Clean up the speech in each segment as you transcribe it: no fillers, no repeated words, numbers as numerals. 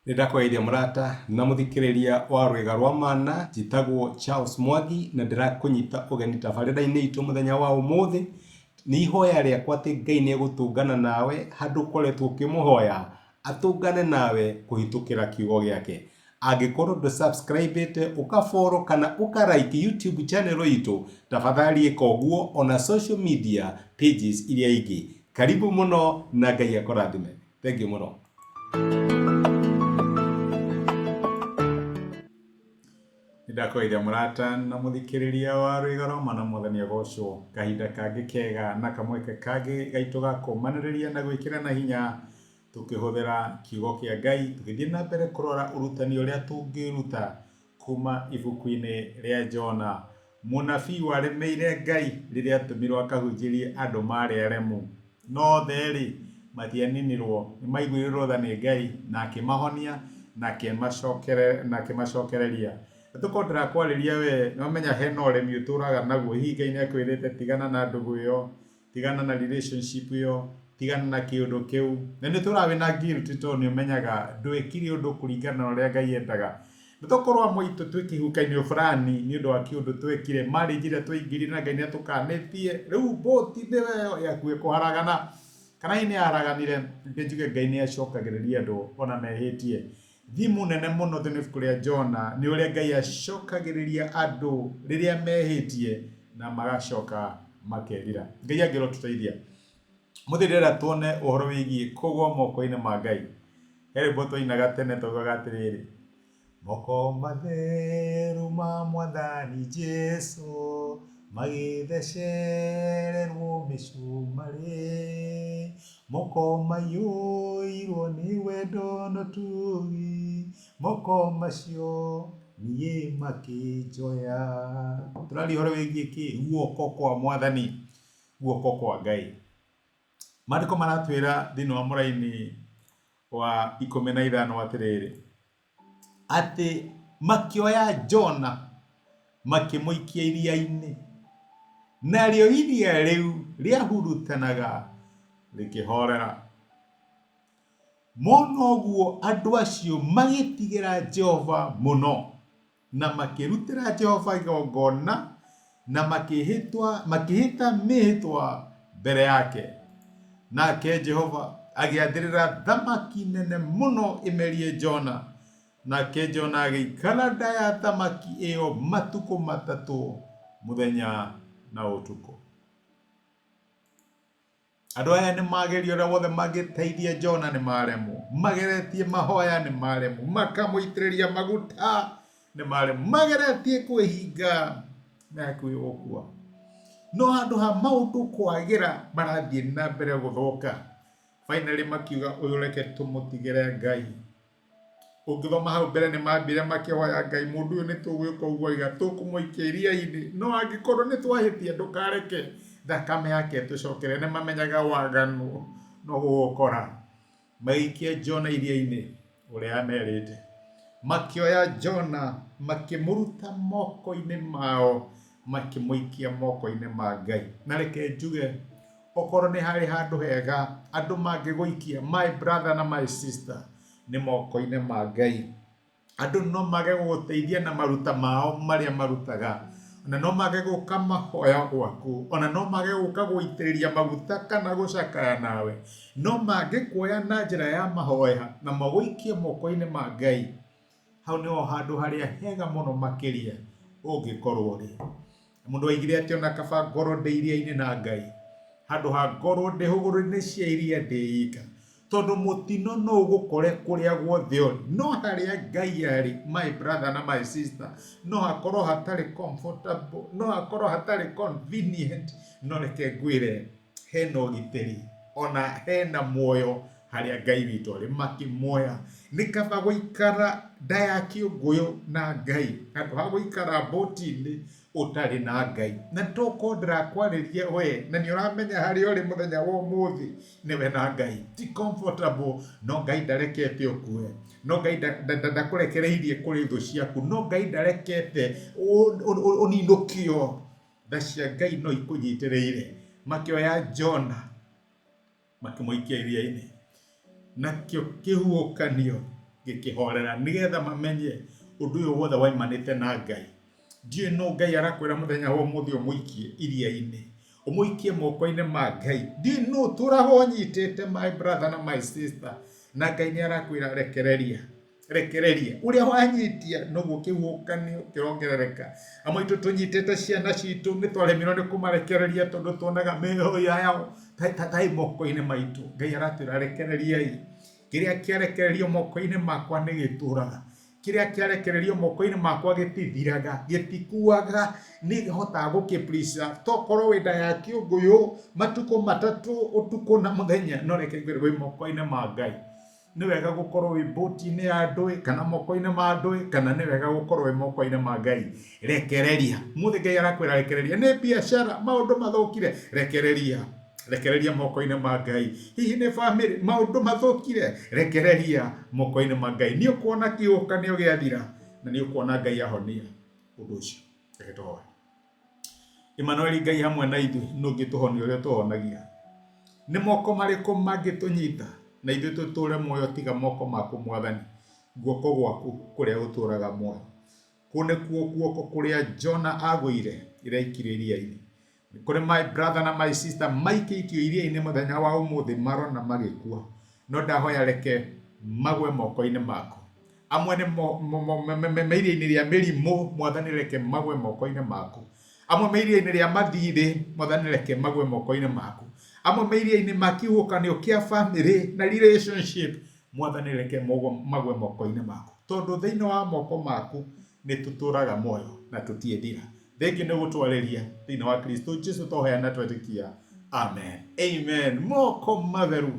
Nĩndakũgeithia mũrata na mũthikĩrĩria wa rwĩga rwa mana, njĩtagwo Charles Mwangi na ndĩrakũnyita ũgeni tabarĩra-inĩ itũ mũthenya wa ũmũthĩ. Nĩ ihoya rĩakwa atĩ Ngai nĩegũtũngana nawe handũ ũkoretwo ũkĩmũhoya atũngane nawe kũhĩtũkĩra kiugo gĩake. Angĩkorwo ndũ-subscribe-ĩte ũka-follow kana ũka-like YouTube channel itũ, tafadhali ĩka ũguo ona social media pages iria ingĩ. Karibu mũno na Ngai akũrathime. Thengiũ mũno. Nĩndakũgeithia mũrata na mũthikĩrĩria wa rwĩga rwa mana, Mwathani agocwo. Kahinda kangĩ kega na kamweke kangĩ gaitũ ga kũmanĩrĩria na gwĩkĩra na hinya tũkĩhũthĩra kiugo kĩa Ngai, tũgĩthiĩ na mbere kũrora ũrutani ũrĩa tũngĩruta kuma ibuku-inĩ rĩa Jona. Mũnabii waremeire Ngai rĩrĩa atũmirwo akahunjĩrie andũ marĩ aremu, no therĩ matianinirwo, nĩmaiguĩrĩirwo tha nĩ Ngai na akĩmahonia na akĩmacokereria. Tũkorwo ndĩrakwarĩria we nĩwamenya hena ũremi ũtũraga naguo. Hihi Ngai nĩakwĩrĩte tigana na ndũgũ ĩyo, tigana na relationship ĩyo, tigana na kĩũndũ kĩu. Na nĩtũraga wĩna guilt tondũ nĩũmenyaga ndwĩkire ũndũ kũringana na ũrĩa Ngai endaga. Nĩtũkorwo amwe itũ twĩ kĩhuhũkanio fulani nĩũndũ wa kĩũndũ twekire, marriage ĩrĩa twaingĩrire na Ngai nĩatũkanĩtie, rĩu boat nĩwe yakuĩ kũharagana kana hihi nĩyaharaganire. Njuge Ngai nĩacokagĩrĩria andũ ona mehĩtie. Thimu nene mũno thĩinĩ wa ibuku rĩa Jona nĩ ũrĩa Ngai acokagĩrĩria andũ rĩrĩa mehĩtie na magacoka makerira. Ngai angĩrotũteithia. Mũthĩ ndĩrenda tuone ũhoro wĩgiĩ kũgwa moko-inĩ ma Ngai. He rwĩmbo twainaga tene twaugaga atĩrĩrĩ: moko matheru ma Mwathani Jesũ magĩthecererwo mĩcumarĩ, moko maiyũirwo nĩ wendo na ũtugi, moko macio niĩ makĩnjoya. Tũraria ũhoro wĩgiĩ kĩ? Guoko kwa Mwathani, guoko kwa Ngai. Maandĩko maratwĩra thĩinĩ wa mũraini wa 15 atĩrĩrĩ, atĩ makĩoya Jona makĩmũikia iria-inĩ, narĩo iria rĩu rĩahurutanaga rĩkĩhorera. Mona ũguo andũ acio magĩtigĩra Jehova mũno na makĩrutĩra Jehova igongona na makĩhĩta mĩhĩtwa mbere yake. Nake Jehova agĩathĩrĩra thamaki nene mũno ĩmerie Jona, nake Jona agĩikara nda ya thamaki ĩyo matukũ matatũ, mũthenya na ũtukũ. Andũ aya nĩmageria ũrĩa wothe mangĩteithia Jona nĩmaremwo, mageretie mahoya nĩmaremwo, makamũitĩrĩria maguta nĩmaremwo, mageretie kwĩhinga na hakuhĩ gũkua. No handũ ha maũndũ kwagĩra marathiĩ na mbere gũthũka. Finally makiuga ũyũ reke tũmũtigĩre Ngai. Ũngĩthoma hau mbere nĩmambire makĩhoya Ngai, mũndũ ũyũ nĩtũgwĩka ũguo iga tũkũmũikia iria-inĩ, no angĩkorwo nĩtwahĩtia ndũkareke thakame yake tũcokere. Nĩmamenyaga waganu no gũgũkora. Magĩikia Jona iria-inĩ ũrĩa amerite, makĩoya Jona makĩmũruta moko-inĩ mao makĩmũikia moko-inĩ ma Ngai. Na reke njuge, okorwo nĩ harĩ handũ hega andũ mangĩgũikia, my brother na my sister, nĩ moko-inĩ ma Ngai. Andũ no mage gũgũteithia na maruta mao marĩa marutaga, ona no mage gũka mahoya gwaku, ona no mage gũka gũitĩrĩria maguta kana gũcakaya nawe, no mangĩkuoya na njĩra ya mahoya na magũikie moko-inĩ ma Ngai. Hau nĩho handũ harĩa hega mũno makĩria ũngĩkorwo ũrĩ. Mũndũ oigire atĩ ona kaba ngorwo ndĩ iria-inĩ na Ngai, handũ ha ngorwo ndĩ hũgũrũ-inĩ cia iria ndĩ ika, tondũ mũtino no ũgũkore kũrĩa guothe ũrĩ. No harĩa Ngai arĩ, my brother na my sister, no hakorwo hatarĩ comfortable, no hakorwo hatarĩ convenient, no reke ngwĩre hena ũgitĩri, ona hena muoyo harĩa Ngai witũ arĩ. Makĩmuoya. Nĩ kaba gũikara nda ya kĩũngũyũ na Ngai handũ ha gũikara boti-inĩ ũtarĩ na Ngai. Na tokorwo ndĩrakwarĩria we na nĩũramenya harĩa ũrĩ mũthenya wa ũmũthĩ nĩwe na Ngai. Ti comfortable, no Ngai ndarekete ũkue, no Ngai ndakũrekereirie kũrĩ thũ ciaku, no Ngai ndarekete ũninũkio. Tha cia Ngai no ikũnyitĩrĩire. Makĩoya Jona makĩmũikia iria-inĩ, nakĩo kĩhuhũkanio gikihorera nigetha mamenye undu uyu wothe waimanite na Ngai. Ndiye no Ngai arakwira muthenya wa muthi umuikie iria-ini, umuikie moko-ini ma Ngai. Ndiye no turaho nyitite my brother na my sister, na Ngai ni arakwira rekereria uria wanyitia no gukihukanio kirongerereka. Amwe itu tunyitite ciana citu ni twaremirwo ni kumarekereria tondu tuonaga mehoya yao tai moko-ini maitu. Ngai aratwira rekereriai. Kiria kiarekererio moko-ini makwa ni gituraga, kiria kiarekererio moko-ini makwa gitithiraga, gitikuaga, ni hotaga gukiprisa. Tokorwo wenda ya kiunguyu matuko matatu utuko na muthenya no rekererio wi moko-ini ma Ngai. Ni wega gukorwo wi boti-ini ya ndui kana moko-ini ma ndui, kana ni wega gukorwo wi moko-ini ma Ngai. Rekereria. Muthi Ngai arakwira rekereria. Ni biashara maundu mathukire, rekereria moko-ini ma Ngai. Hihi ni family maundu mathukire, rekereria moko-ini ma Ngai. Ni ukuona kiukanio giathira na ni ukuona Ngai ahonia undu ucio. Reke tuhoe. Emmanuel, Ngai hamwe na ithuĩ no ngĩtũhonia ũrĩa tũhonagia. Nĩ moko marĩkũ mangĩtũnyita na ithuĩ tũtũre muoyo tiga moko maku Mwathani? Guoko gwaku kũrĩa gũtũraga muoyo. Kũu nĩkuo guoko kũrĩa Jona agũire iraikire iria-inĩ. Kuri my brother na my sister maikĩtio iria-inĩ muthenya wa ũmũthĩ marona magĩkua. No ndahoya reke magwe moko-inĩ maku. Amwe nĩ meiria-inĩ rĩa mĩrimũ, Mwathani reke magwe moko-inĩ maku. Amwe meiria-inĩ rĩa mathirĩ, Mwathani reke magwe moko-inĩ maku. Amwe meiria-inĩ ma kihukanio kia family na relationship, Mwathani reke magwe moko-inĩ maku. Tondu thĩinĩ wa moko maku nĩ tũtũraga muoyo na tũtiethira. Thengi nĩ gũtwarĩria thĩinĩ wa Kristo Jesu tũhoya twetĩkia. Amen. Amen. Moko matheru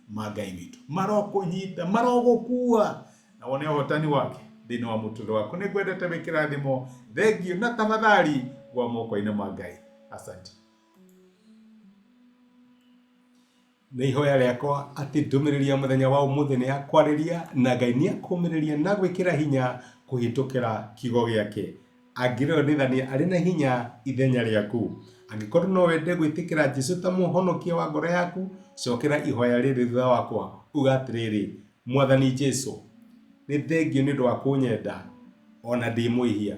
ma Ngai witũ marokũnyita, marogũkua na wone ũhotani wake thĩinĩ wa mũtũrĩre waku. Nĩ ngwendete wĩkĩra thimo. Thengi na tafadhali gwa moko-inĩ ma Ngai. Asante. Nĩ ihoya rĩakwa atĩ ndũmĩrĩri ya mũthenya wa ũmũthĩ nĩ yakwarĩria na Ngai nĩ akũmĩrĩria na gwĩkĩra hinya kũhĩtũkĩra kiugo gĩake. Angĩrĩonithania arĩ na hinya ithenya rĩaku. Angĩkorwo no wende gwĩtĩkĩra Jesũ ta mũhonokia wa ngoro yaku, cokera ihoya rĩrĩ thutha wakwa uga atĩrĩrĩ: Mwathani Jesũ, nĩ thengio nĩ ũndũ wa kũnyenda ona ndĩ mwĩhia.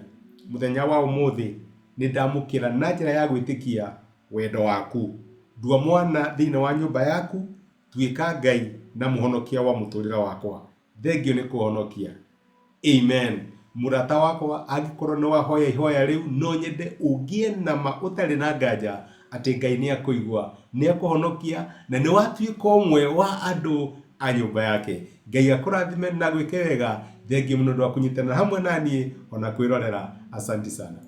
Mũthenya wa ũmũthĩ nĩ ndamũkĩra na njĩra ya gwĩtĩkia wendo waku. Ndua mwana thĩinĩ wa nyũmba yaku, tuĩka Ngai na mũhonokia wa mũtũrĩre wakwa. Thengio nĩ kũhonokia. Amen. Murata wakwa, angĩkorwo nĩ wahoya ihoya rĩu, no nyende ũgĩe na ma ũtarĩ na nganja atĩ Ngai nĩ akũigua, nĩ akũhonokia na nĩ watuĩka ũmwe wa andũ a nyũmba yake. Ngai akũrathime na gwĩke wega. Thengio mũno nĩ ũndũ wa kũnyitanĩra hamwe naniĩ ona kwĩrorera. Asante sana.